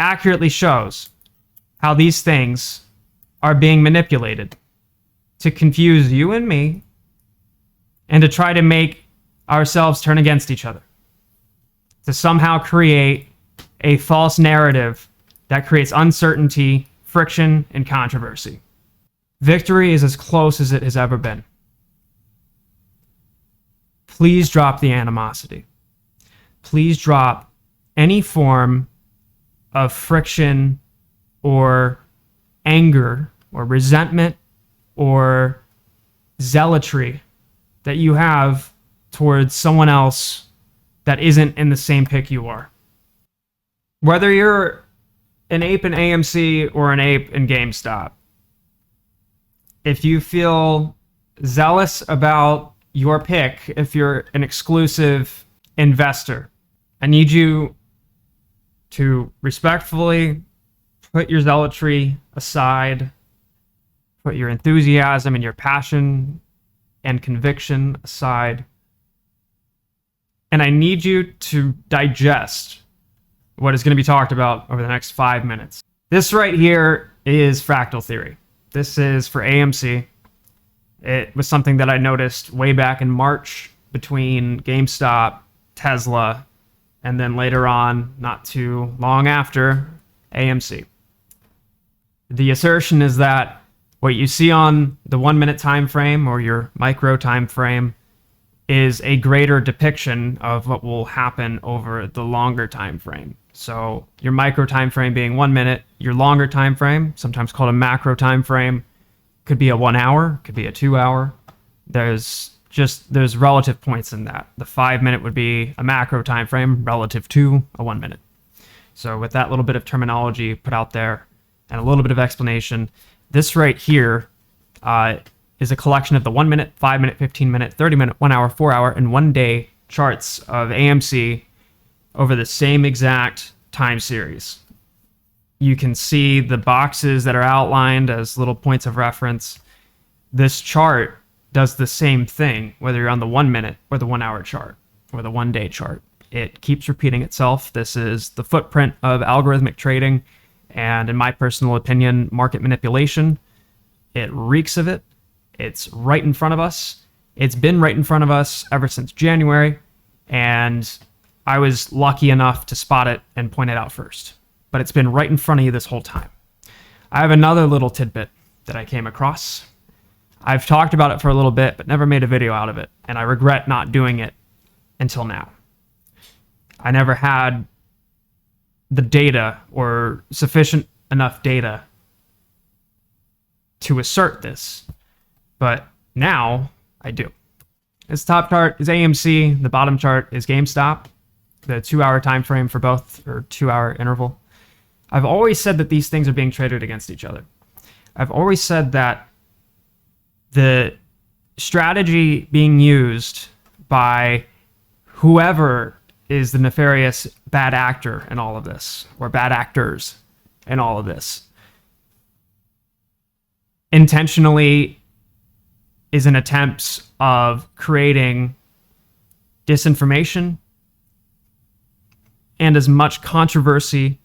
accurately shows how these things are being manipulated to confuse you and me and to try to make ourselves turn against each other, to somehow create a false narrative that creates uncertainty, friction, and controversy. Victory is as close as it has ever been. Please drop the animosity. Please drop any form of friction or anger or resentment or zealotry that you have towards someone else that isn't in the same pick you are. Whether you're an ape in AMC or an ape in GameStop, if you feel zealous about your pick, if you're an exclusive investor, I need you to respectfully put your zealotry aside, put your enthusiasm and your passion and conviction aside, and I need you to digest what is going to be talked about over the next 5 minutes. This right here is fractal theory. This is for AMC. It was something that I noticed way back in March between GameStop, Tesla, and then later on, not too long after, AMC. The assertion is that what you see on the 1 minute time frame or your micro time frame is a greater depiction of what will happen over the longer time frame. So your micro time frame being 1 minute, your longer time frame, sometimes called a macro time frame, could be a 1 hour, could be a 2 hour. There's relative points in that. The 5 minute would be a macro time frame relative to a 1 minute. So with that little bit of terminology put out there and a little bit of explanation, this right here is a collection of the 1 minute, 5 minute, 15 minute, 30 minute, 1 hour, 4 hour, and 1 day charts of AMC over the same exact time series. You can see the boxes that are outlined as little points of reference. This chart does the same thing, whether you're on the 1 minute or the 1 hour chart or the 1 day chart. It keeps repeating itself. This is the footprint of algorithmic trading and, in my personal opinion, market manipulation. It reeks of it. It's right in front of us. It's been right in front of us ever since January, and I was lucky enough to spot it and point it out first. But it's been right in front of you this whole time. I have another little tidbit that I came across. I've talked about it for a little bit, but never made a video out of it, and I regret not doing it until now. I never had the data or sufficient enough data to assert this, but now I do. This top chart is AMC, the bottom chart is GameStop, the 2 hour time frame for both, or 2 hour interval. I've always said that these things are being traded against each other. I've always said that the strategy being used by whoever is the nefarious bad actor in all of this, or bad actors in all of this, intentionally is an attempt of creating disinformation and as much controversy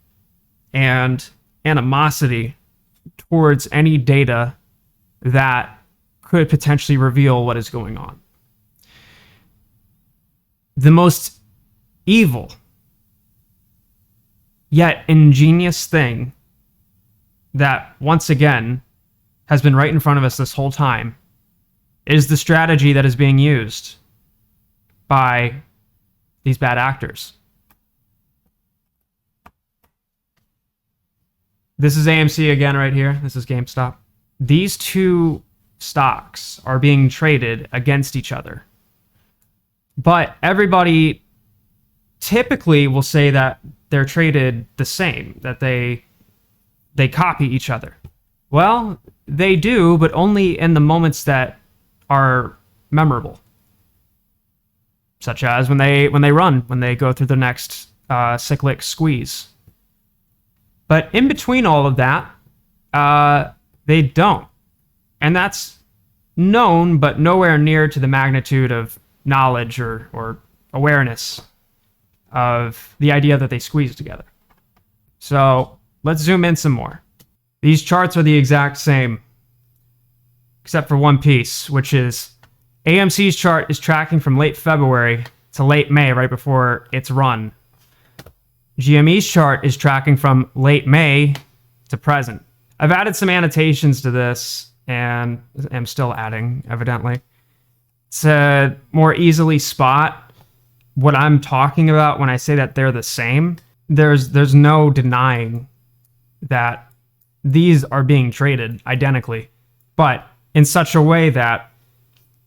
and animosity towards any data that could potentially reveal what is going on. The most evil yet ingenious thing that, once again, has been right in front of us this whole time is the strategy that is being used by these bad actors. This is AMC again right here. This is GameStop. These two stocks are being traded against each other. But everybody typically will say that they're traded the same, that they copy each other. Well, they do, but only in the moments that are memorable, such as when they go through the next cyclic squeeze. But in between all of that, they don't. And that's known, but nowhere near to the magnitude of knowledge or awareness of the idea that they squeeze together. So let's zoom in some more. These charts are the exact same, except for one piece, which is AMC's chart is tracking from late February to late May, right before its run. GME's chart is tracking from late May to present. I've added some annotations to this, and am still adding, evidently, to more easily spot what I'm talking about when I say that they're the same. There's no denying that these are being traded identically, but in such a way that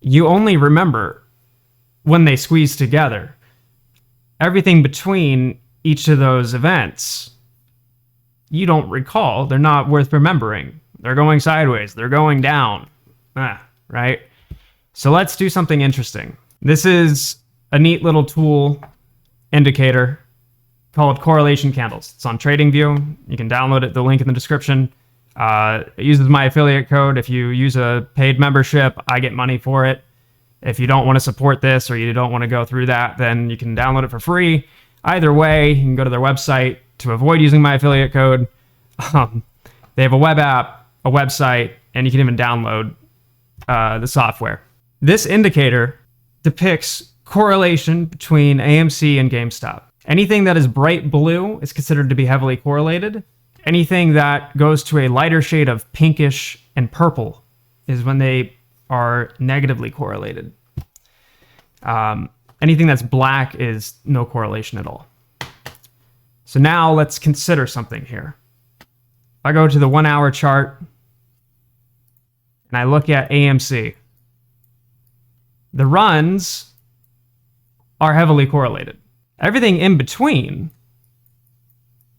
you only remember when they squeeze together. Everything between each of those events, you don't recall. They're not worth remembering. They're going sideways. They're going down. Right? So let's do something interesting. This is a neat little tool indicator called correlation candles. It's on TradingView. You can download it, the link in the description. It uses my affiliate code. If you use a paid membership, I get money for it. If you don't want to support this or you don't want to go through that, then you can download it for free. Either way, you can go to their website to avoid using my affiliate code. They have a web app, a website, and you can even download the software. This indicator depicts correlation between AMC and GameStop. Anything that is bright blue is considered to be heavily correlated. Anything that goes to a lighter shade of pinkish and purple is when they are negatively correlated. Anything that's black is no correlation at all. So now let's consider something here. If I go to the 1 hour chart and I look at AMC, the runs are heavily correlated. Everything in between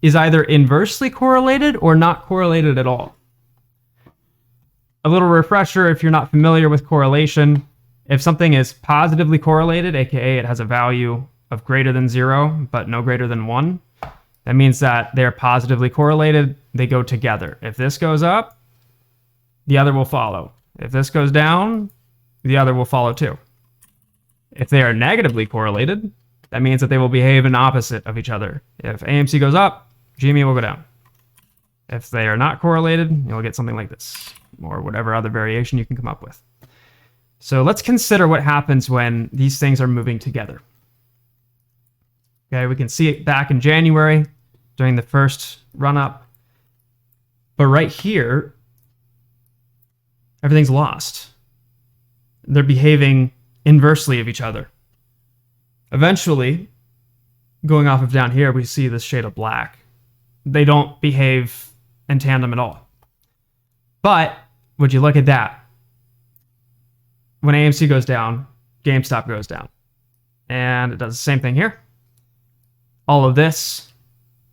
is either inversely correlated or not correlated at all. A little refresher if you're not familiar with correlation. If something is positively correlated, aka it has a value of greater than 0 but no greater than 1, that means that they're positively correlated. They go together. If this goes up, the other will follow. If this goes down, the other will follow too. If they are negatively correlated, that means that they will behave in opposite of each other. If AMC goes up, GME will go down. If they are not correlated, you'll get something like this, or whatever other variation you can come up with. So let's consider what happens when these things are moving together. Okay, we can see it back in January during the first run-up. But right here, everything's lost. They're behaving inversely of each other. Eventually, going off of down here, we see this shade of black. They don't behave in tandem at all. But would you look at that? When AMC goes down, GameStop goes down. And it does the same thing here. All of this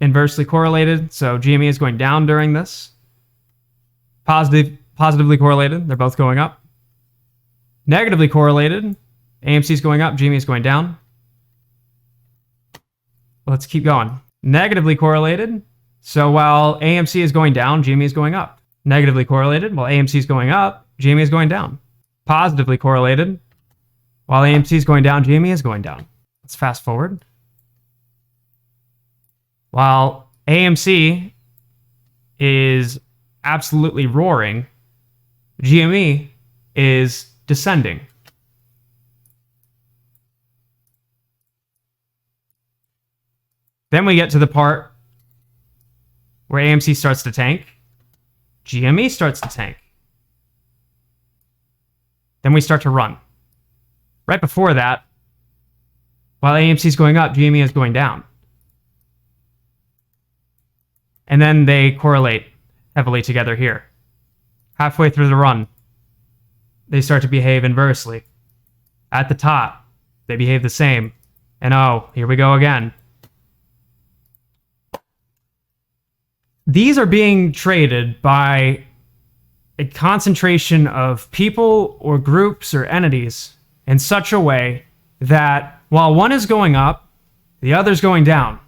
inversely correlated. So GME is going down during this. Positively correlated. They're both going up. Negatively correlated. AMC is going up. GME is going down. Let's keep going. Negatively correlated. So while AMC is going down, GME is going up. Negatively correlated. While AMC is going up, GME is going down. Positively correlated. While AMC is going down, GME is going down. Let's fast forward. While AMC is absolutely roaring, GME is descending. Then we get to the part where AMC starts to tank. GME starts to tank. Then we start to run. Right before that, while AMC is going up, GME is going down. And then they correlate heavily together here. Halfway through the run, they start to behave inversely. At the top, they behave the same. And oh, here we go again. These are being traded by a concentration of people or groups or entities in such a way that while one is going up, the other's going down.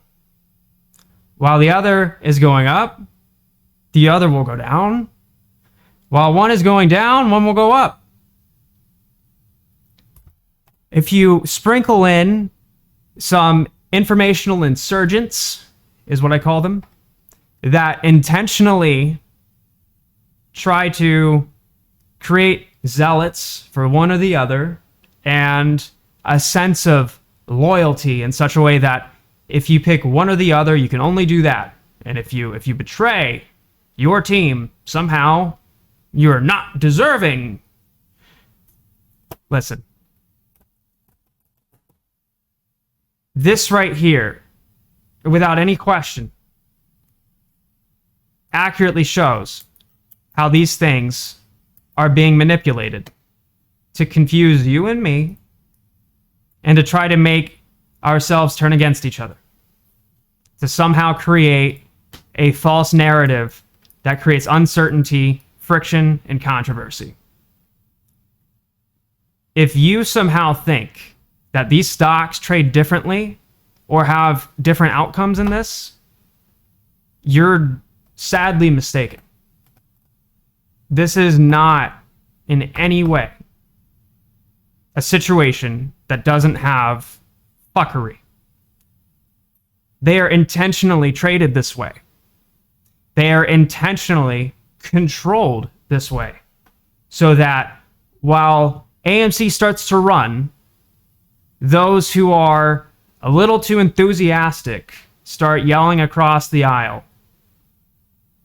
While the other is going up, the other will go down. While one is going down, one will go up. If you sprinkle in some informational insurgents, is what I call them, that intentionally try to create zealots for one or the other and a sense of loyalty in such a way that if you pick one or the other, you can only do that. And if you betray your team, somehow you're not deserving. Listen. This right here, without any question, accurately shows how these things are being manipulated to confuse you and me and to try to make ourselves turn against each other, to somehow create a false narrative that creates uncertainty, friction, and controversy. If you somehow think that these stocks trade differently or have different outcomes in this, you're sadly mistaken. This is not in any way a situation that doesn't have fuckery. They are intentionally traded this way. They are intentionally controlled this way so that while AMC starts to run, those who are a little too enthusiastic start yelling across the aisle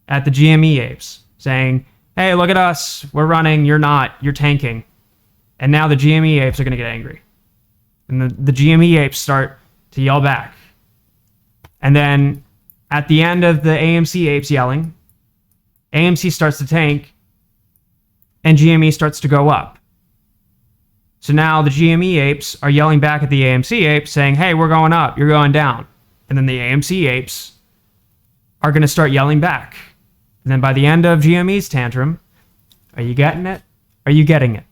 at the GME apes, saying, hey, look at us, we're running, you're not, you're tanking. And now the GME apes are going to get angry. And the GME apes start to yell back. And then at the end of the AMC apes yelling, AMC starts to tank, and GME starts to go up. So now the GME apes are yelling back at the AMC apes saying, hey, we're going up, you're going down. And then the AMC apes are going to start yelling back. And then by the end of GME's tantrum, are you getting it? Are you getting it?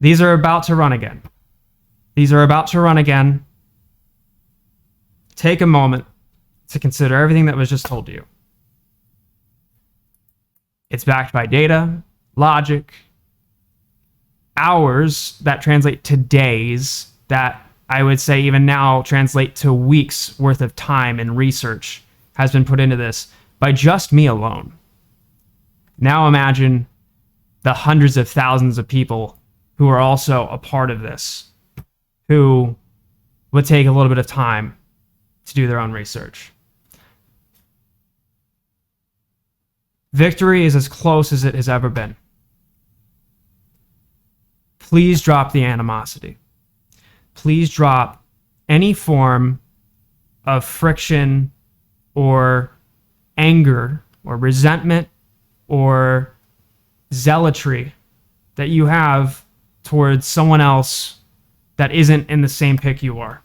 These are about to run again. These are about to run again. Take a moment to consider everything that was just told to you. It's backed by data, logic, hours that translate to days that I would say even now translate to weeks worth of time and research has been put into this by just me alone. Now imagine the hundreds of thousands of people who are also a part of this, who would take a little bit of time to do their own research. Victory is as close as it has ever been. Please drop the animosity. Please drop any form of friction or anger or resentment or zealotry that you have towards someone else that isn't in the same pick you are.